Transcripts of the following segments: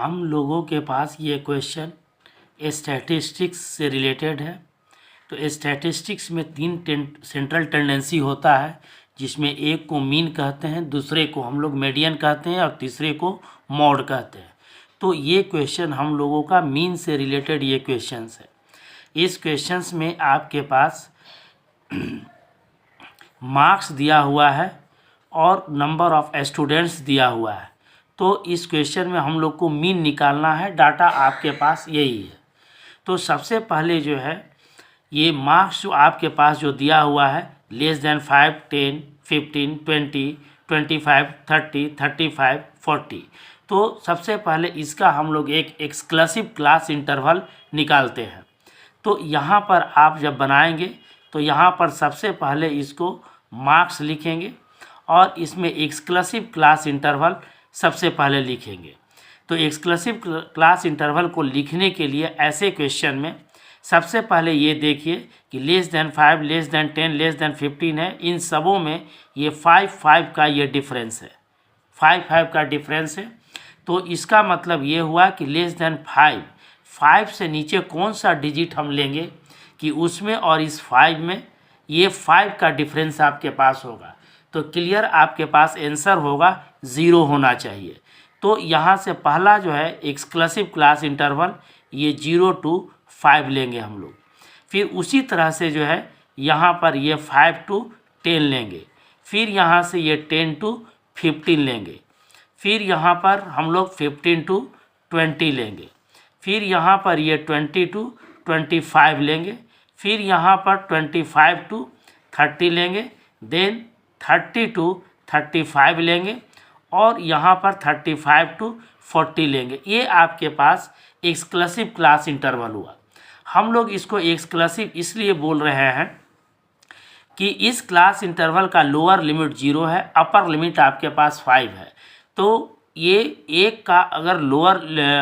हम लोगों के पास ये क्वेश्चन स्टैटिस्टिक्स से रिलेटेड है। तो स्टैटिस्टिक्स में तीन सेंट्रल टेंडेंसी होता है, जिसमें एक को मीन कहते हैं, दूसरे को हम लोग मीडियन कहते हैं और तीसरे को मॉड कहते हैं। तो ये क्वेश्चन हम लोगों का मीन से रिलेटेड ये क्वेश्चंस है। इस क्वेश्चंस में आपके पास मार्क्स दिया हुआ है और नंबर ऑफ स्टूडेंट्स दिया हुआ है। तो इस क्वेश्चन में हम लोग को मीन निकालना है। डाटा आपके पास यही है। तो सबसे पहले जो है ये मार्क्स जो आपके पास जो दिया हुआ है लेस देन 5, 10, 15, 20, 25, 30, 35, 40। तो सबसे पहले इसका हम लोग एक एक्सक्लूसिव क्लास इंटरवल निकालते हैं। तो यहाँ पर आप जब बनाएंगे तो यहाँ पर सबसे पहले इसको मार्क्स लिखेंगे और इसमें एक्सक्लूसिव क्लास इंटरवल सबसे पहले लिखेंगे। तो एक्सक्लूसिव क्लास इंटरवल को लिखने के लिए ऐसे क्वेश्चन में सबसे पहले ये देखिए कि less than 5, less than 10, less than 15 है। इन सबों में ये 5 का ये डिफरेंस है, 5 का डिफरेंस है। तो इसका मतलब ये हुआ कि लेस देन 5 से नीचे कौन सा डिजिट हम लेंगे कि उसमें और इस 5 में ये 5 का डिफरेंस आपके पास होगा। तो क्लियर आपके पास आंसर होगा 0 होना चाहिए। तो यहाँ से पहला जो है एक्सक्लूसिव क्लास इंटरवल ये 0 to 5 लेंगे हम लोग। फिर उसी तरह से जो है यहाँ पर ये 5 to 10 लेंगे। फिर यहाँ से ये 10 to 15 लेंगे। फिर यहाँ पर हम लोग 15 to 20 लेंगे। फिर यहाँ पर ये 20 to 25 लेंगे। फिर यहाँ पर 25 to 30 लेंगे। देन 30 to 35 लेंगे और यहाँ पर 35 to 40 लेंगे। ये आपके पास एक्सक्लूसिव क्लास इंटरवल हुआ। हम लोग इसको एक्सक्लूसिव इसलिए बोल रहे हैं कि इस क्लास इंटरवल का लोअर लिमिट 0 है, अपर लिमिट आपके पास 5 है। तो ये एक का अगर लोअर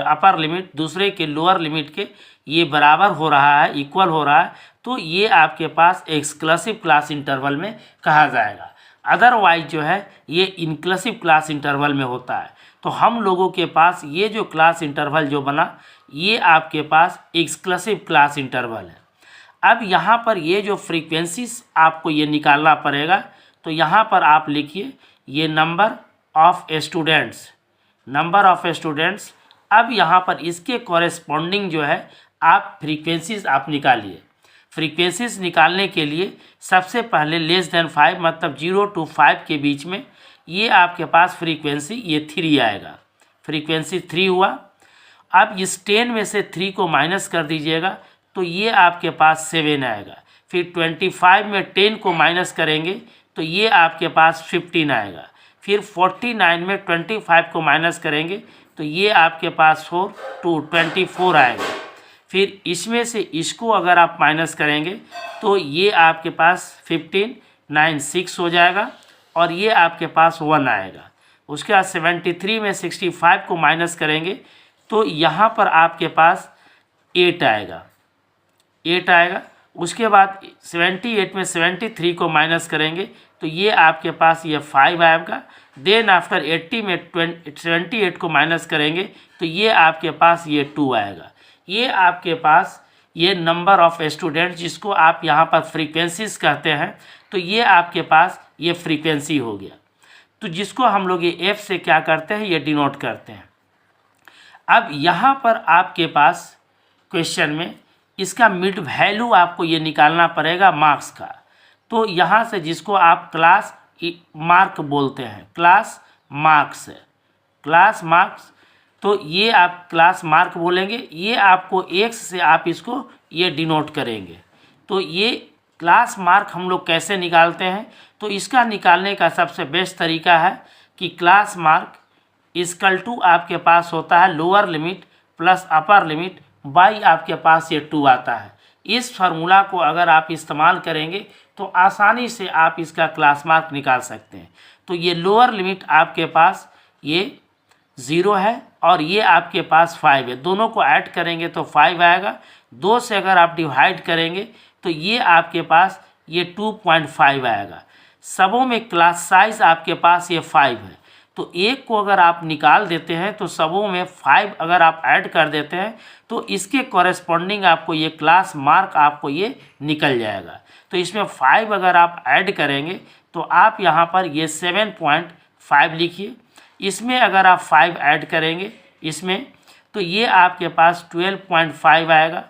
अपर लिमिट दूसरे के लोअर लिमिट के ये बराबर हो रहा है, इक्वल हो रहा है, तो ये आपके पास एक्सक्लूसिव क्लास इंटरवल में कहा जाएगा। अदरवाइज जो है ये इंक्लूसिव क्लास इंटरवल में होता है। तो हम लोगों के पास ये जो क्लास इंटरवल जो बना ये आपके पास एक्सक्लूसिव क्लास इंटरवल है। अब यहाँ पर ये जो फ्रीक्वेंसीज आपको ये निकालना पड़ेगा। तो यहाँ पर आप लिखिए ये number of students, number of students. अब यहाँ पर इसके कॉरेस्पॉन्डिंग जो है आप फ्रीक्वेंसीज आप निकालिए। फ्रीक्वेंसीज निकालने के लिए सबसे पहले लेस देन 5 मतलब 0 to 5 के बीच में ये आपके पास फ्रीक्वेंसी ये 3 आएगा, फ्रीक्वेंसी 3 हुआ। अब इस 10 में से 3 को माइनस कर दीजिएगा तो ये आपके पास 7 आएगा। फिर 25 में 10 को माइनस करेंगे तो ये आपके पास 15 आएगा। फिर 49 में 25 को माइनस करेंगे तो ये आपके पास 4 to 24 आएगा। फिर इसमें से इसको अगर आप माइनस करेंगे तो ये आपके पास 15, 9, 6 हो जाएगा और ये आपके पास 1 आएगा। उसके बाद 73 में 65 को माइनस करेंगे तो यहाँ पर आपके पास 8 आएगा, 8 आएगा। उसके बाद 78 में 73 को माइनस करेंगे तो ये आपके पास ये 5 आएगा। देन आफ्टर 80 में 78 को माइनस करेंगे तो ये आपके पास ये 2 आएगा। ये आपके पास ये नंबर ऑफ स्टूडेंट जिसको आप यहाँ पर फ्रीक्वेंसीज कहते हैं, तो ये आपके पास ये फ्रीक्वेंसी हो गया। तो जिसको हम लोग ये एफ से क्या करते हैं, ये डिनोट करते हैं। अब यहाँ पर आपके पास क्वेश्चन में इसका मिड वैल्यू आपको ये निकालना पड़ेगा मार्क्स का। तो यहाँ से जिसको आप क्लास मार्क बोलते हैं, क्लास मार्क्स है, क्लास मार्क्स। तो ये आप क्लास मार्क बोलेंगे, ये आपको एक्स से आप इसको ये डिनोट करेंगे। तो ये क्लास मार्क हम लोग कैसे निकालते हैं, तो इसका निकालने का सबसे बेस्ट तरीका है कि क्लास मार्क इक्वल टू आपके पास होता है lower limit plus upper limit by आपके पास ये 2 आता है। इस फार्मूला को अगर आप इस्तेमाल करेंगे तो आसानी से आप इसका क्लास मार्क निकाल सकते हैं। तो ये लोअर लिमिट आपके पास ये 0 है और ये आपके पास 5 है, दोनों को ऐड करेंगे तो 5 आएगा। 2 से अगर आप डिवाइड करेंगे तो ये आपके पास ये 2.5 आएगा। सबों में क्लास साइज आपके पास ये 5 है। तो तो एक को अगर आप निकाल देते हैं तो सबों में 5 अगर आप ऐड कर देते हैं तो इसके कॉरेस्पॉन्डिंग आपको ये क्लास मार्क आपको ये निकल जाएगा। तो इसमें 5 अगर आप ऐड करेंगे तो आप यहाँ पर ये 7.5 लिखिए। इसमें अगर आप 5 ऐड करेंगे इसमें तो ये आपके पास 12.5 आएगा।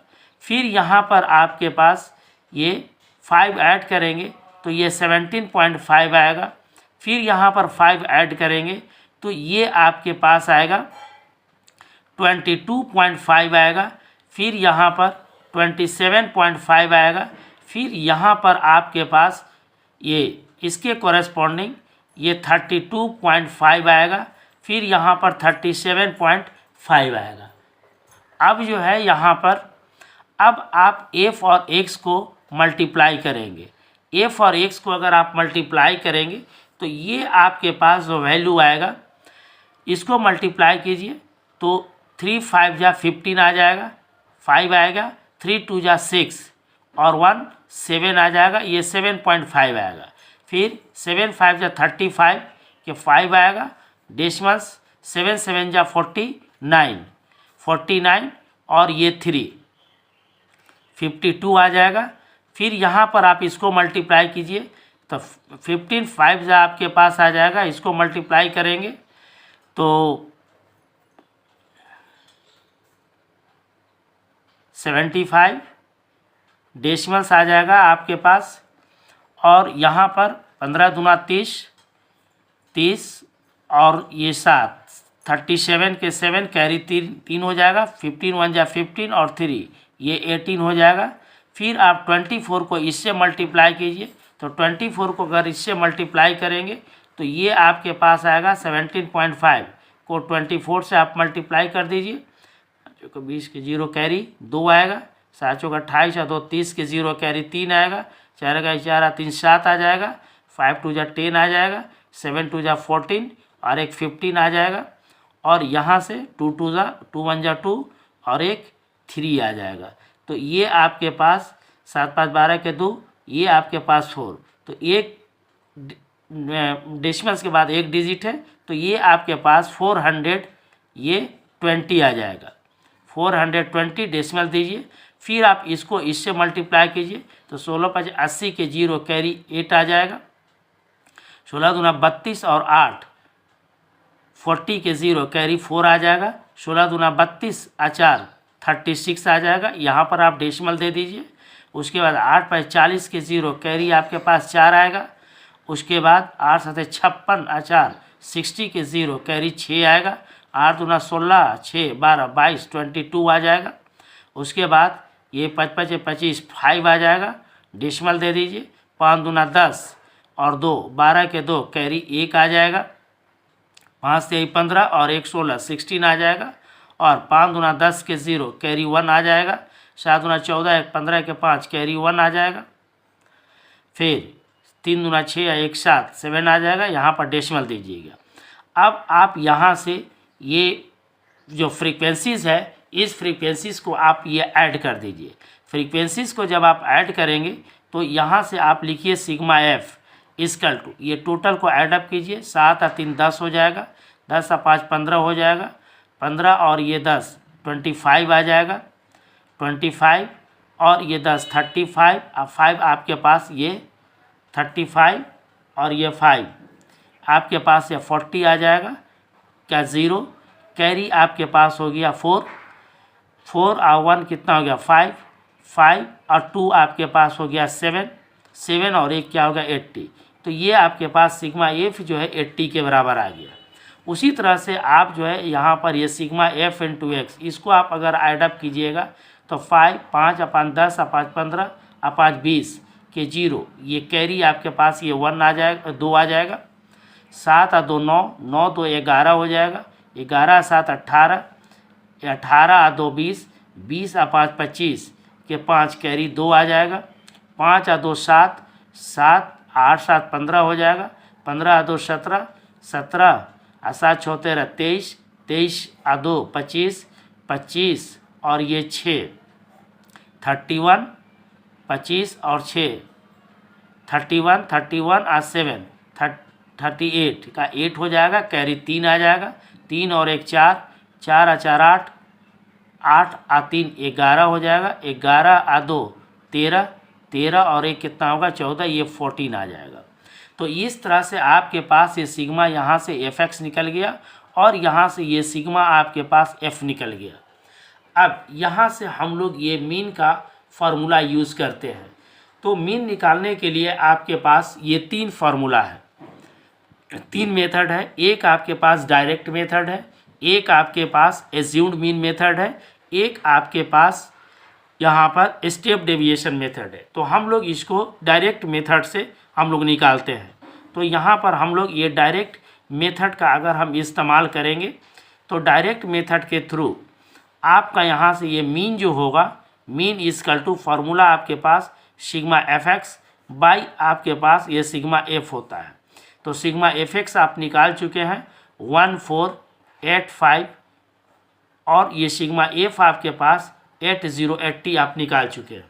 फिर यहाँ पर आपके पास ये 5 ऐड करेंगे तो ये 17.5 आएगा। फिर यहाँ पर 5 ऐड करेंगे तो ये आपके पास आएगा 22.5 आएगा। फिर यहाँ पर 27.5 आएगा। फिर यहाँ पर आपके पास ये इसके कॉरेस्पॉन्डिंग ये 32.5 आएगा। फिर यहाँ पर 37.5 आएगा। अब जो है यहाँ पर अब आप f और x को मल्टीप्लाई करेंगे। f और x को अगर आप मल्टीप्लाई करेंगे तो ये आपके पास जो वैल्यू आएगा इसको मल्टीप्लाई कीजिए तो 3 5 जा 15 आ जाएगा, 5 आएगा, 3 2 जा 6 और 1 7 आ जाएगा, ये 7.5 आएगा। फिर 7 5 जा 35 के 5 आएगा, डेसिमल्स 7 7 जा 49 और ये 3 52 आ जाएगा। फिर यहाँ पर आप इसको मल्टीप्लाई कीजिए तो 15 5 जा आपके पास आ जाएगा, इसको मल्टीप्लाई करेंगे तो 75 डेसिमल्स आ जाएगा आपके पास। और यहाँ पर 15 दूना 30 और ये 7 37 के 7 कैरी 3 हो जाएगा, 15 1 जा 15 और 3 ये 18 हो जाएगा। फिर आप 24 को इससे मल्टीप्लाई कीजिए तो 24 को अगर इससे मल्टीप्लाई करेंगे तो ये आपके पास आएगा 17.5 को 24 से आप मल्टीप्लाई कर दीजिए। 20 के 0 कैरी 2 आएगा, 7 चौका 28 और 2 30 के 0 कैरी 3 आएगा, 4 का 4 3 7 आ जाएगा, 5 2 जा 10 आ जाएगा, 7 2 जा 14 और एक 15 आ जाएगा। और यहाँ से 2 2 जा 2 1 जा 2 और एक 3 आ जाएगा। तो ये आपके पास 7 5 12 के 2 ये आपके पास 4। तो एक डेसिमल्स के बाद एक डिजिट है तो ये आपके पास 420 आ जाएगा। 420 डेसिमल दीजिए। फिर आप इसको इससे मल्टीप्लाई कीजिए तो 16 5 80 के 0 कैरी 8 आ जाएगा, 16 दूना 32 और 8 40 के 0 कैरी 4 आ जाएगा, 16 दूना 32 4 36 आ जाएगा। यहाँ पर आप डेसिमल दे दीजिए। उसके बाद 8 5 40 के 0 कैरी आपके पास 4 आएगा। उसके बाद 8 7 56 4 60 के 0 कैरी 6 आएगा, 8 दूना 16 6 12 22 22 आ जाएगा। उसके बाद ये 5 5 25 5 आ जाएगा, डेसिमल दे दीजिए। 5 दूना 10 और 2 12 के 2 कैरी 1 आ जाएगा, 5 से 15 और 1 16 16 आ जाएगा। और 5 दूना 10 के 0 कैरी 1 आ जाएगा, 7 दूना 14 1 15 के 5 कैरी 1 आ जाएगा। फिर 3 दूना 6 या 1 7 7 आ जाएगा। यहाँ पर डेसिमल दीजिएगा। अब आप यहाँ से ये जो फ्रीक्वेंसीज़ है इस फ्रीक्वेंसीज़ को आप ये ऐड कर दीजिए। फ्रीक्वेंसीज़ को जब आप ऐड करेंगे तो यहाँ से आप लिखिए सिग्मा एफ इक्वल टू ये टोटल को ऐडअप कीजिए। 7 और 3 10 हो जाएगा, 10 और 5 15 हो जाएगा, 15 और ये 10 25 आ जाएगा, 25 और ये 10 35 और 5 आपके पास ये 35 और ये 5 आपके पास ये 40 आ जाएगा। क्या 0 कैरी आपके पास हो गया 4 और 1 कितना हो गया 5 और 2 आपके पास हो गया 7 और 1 क्या होगा 80। तो ये आपके पास सिग्मा एफ जो है 80 के बराबर आ गया। उसी तरह से आप जो है यहाँ पर ये सिग्मा एफ इंटू एक्स इसको आप अगर ऐडअप कीजिएगा तो 5 अपन 10 5 15 5 20 के 0 ये कैरी आपके पास ये 1 आ जाएगा 2 आ जाएगा। 7 और 2 9 9 2 11 हो जाएगा, 11 7 18 18 और 2 20 20 और 5 25 के 5 कैरी 2 आ जाएगा। 5 और 2 7 7 8 7 15 हो जाएगा, 15 और 2 17 17 और 7 6 13 23 23 और 2 25 25 और ये 6 31 25 और 6 31 31 और 7 38 का 8 हो जाएगा, कैरी 3 आ जाएगा, 3 और 1 4, 4 आ 4 8, 8 आ 3 11 हो जाएगा, 11 आ 2 13, 13 और 1 कितना होगा 14, ये 14 आ जाएगा। तो इस तरह से आपके पास ये सिग्मा यहाँ से एफ एक्स निकल गया और यहाँ से ये सिग्मा आपके पास एफ निकल गया। अब यहाँ से हम लोग ये मीन का फार्मूला यूज़ करते हैं। तो मीन निकालने के लिए आपके पास ये 3 फार्मूला है, 3 मेथड है। एक आपके पास डायरेक्ट मेथड है, एक आपके पास एज्यूम्ड मीन मेथड है, एक आपके पास यहाँ पर स्टेप डेविएशन मेथड है। तो हम लोग इसको डायरेक्ट मेथड से हम लोग निकालते हैं। तो यहाँ पर हम लोग ये डायरेक्ट मेथड का अगर हम इस्तेमाल करेंगे तो डायरेक्ट मेथड के थ्रू आपका यहाँ से ये मीन जो होगा, मीन इजकल टू फार्मूला आपके पास सिग्मा एफ एक्स बाई आपके पास ये सिग्मा एफ होता है। तो सिग्मा एफ एक्स आप निकाल चुके हैं 1485 और ये सिग्मा एफ आपके पास 8080 आप निकाल चुके हैं।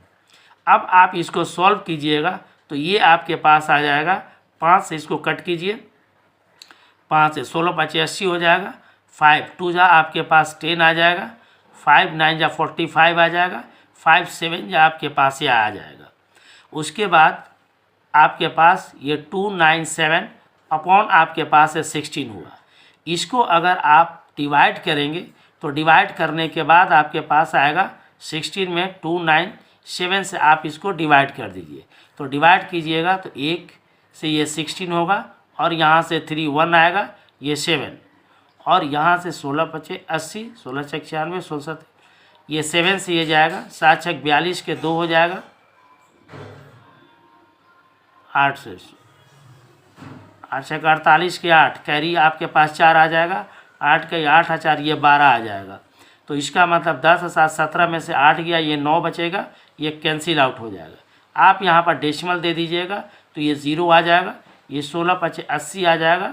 अब आप इसको सॉल्व कीजिएगा तो ये आपके पास आ जाएगा, 5 से इसको कट कीजिए, 5 से 16 5 80 हो जाएगा, 5 2 जा आपके पास 10 आ जाएगा, 5 9 जा 45 आ जाएगा, 5 7 जा आपके पास ये आ जाएगा। उसके बाद आपके पास ये 297 अपॉन आपके पास है 16 हुआ। इसको अगर आप डिवाइड करेंगे तो डिवाइड करने के बाद आपके पास आएगा 16 में 297 से आप इसको डिवाइड कर दीजिए। तो डिवाइड कीजिएगा तो 1 से ये 16 होगा और यहाँ से 3 1 आएगा, ये 7 और यहाँ से 16 5 80, 16 6 96, 16 ये 7 से ये जाएगा, 7 6 42 के 2 हो जाएगा, 8 से 8 6 48 के 8, कैरी आपके पास 4 आ जाएगा, 8 के 8 4 ये 12 आ जाएगा। तो इसका मतलब 10 7 17 में से 8 गया, ये 9 बचेगा, ये कैंसिल आउट हो जाएगा। आप यहाँ पर डेसिमल दे दीजिएगा तो ये 0 आ जाएगा, ये 16 5 80 आ जाएगा,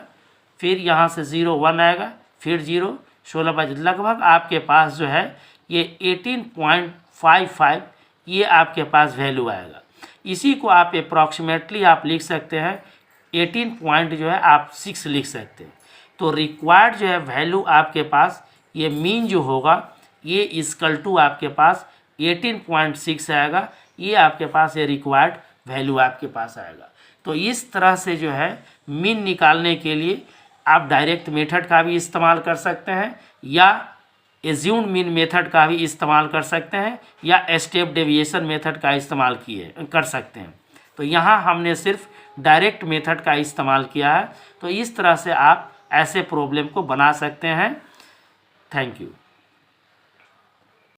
फिर यहाँ से 0 1 आएगा, फिर 0 16 5 लगभग आपके पास जो है ये 18.55 ये आपके पास वैल्यू आएगा। इसी को आप अप्रॉक्सीमेटली आप लिख सकते हैं 18 पॉइंट जो है आप 6 लिख सकते हैं। तो रिक्वायर्ड जो है वैल्यू आपके पास ये मीन जो होगा ये इक्वल टू आपके पास 18.6 आएगा, ये आपके पास ये रिक्वायर्ड वैल्यू आपके पास आएगा। तो इस तरह से जो है मीन निकालने के लिए आप डायरेक्ट मेथड का भी इस्तेमाल कर सकते हैं या एज्यूम्ड मीन मेथड का भी इस्तेमाल कर सकते हैं या स्टेप डेविएशन मेथड का इस्तेमाल कर सकते हैं। तो यहाँ हमने सिर्फ डायरेक्ट मेथड का इस्तेमाल किया है। तो इस तरह से आप ऐसे प्रॉब्लम को बना सकते हैं। Thank you.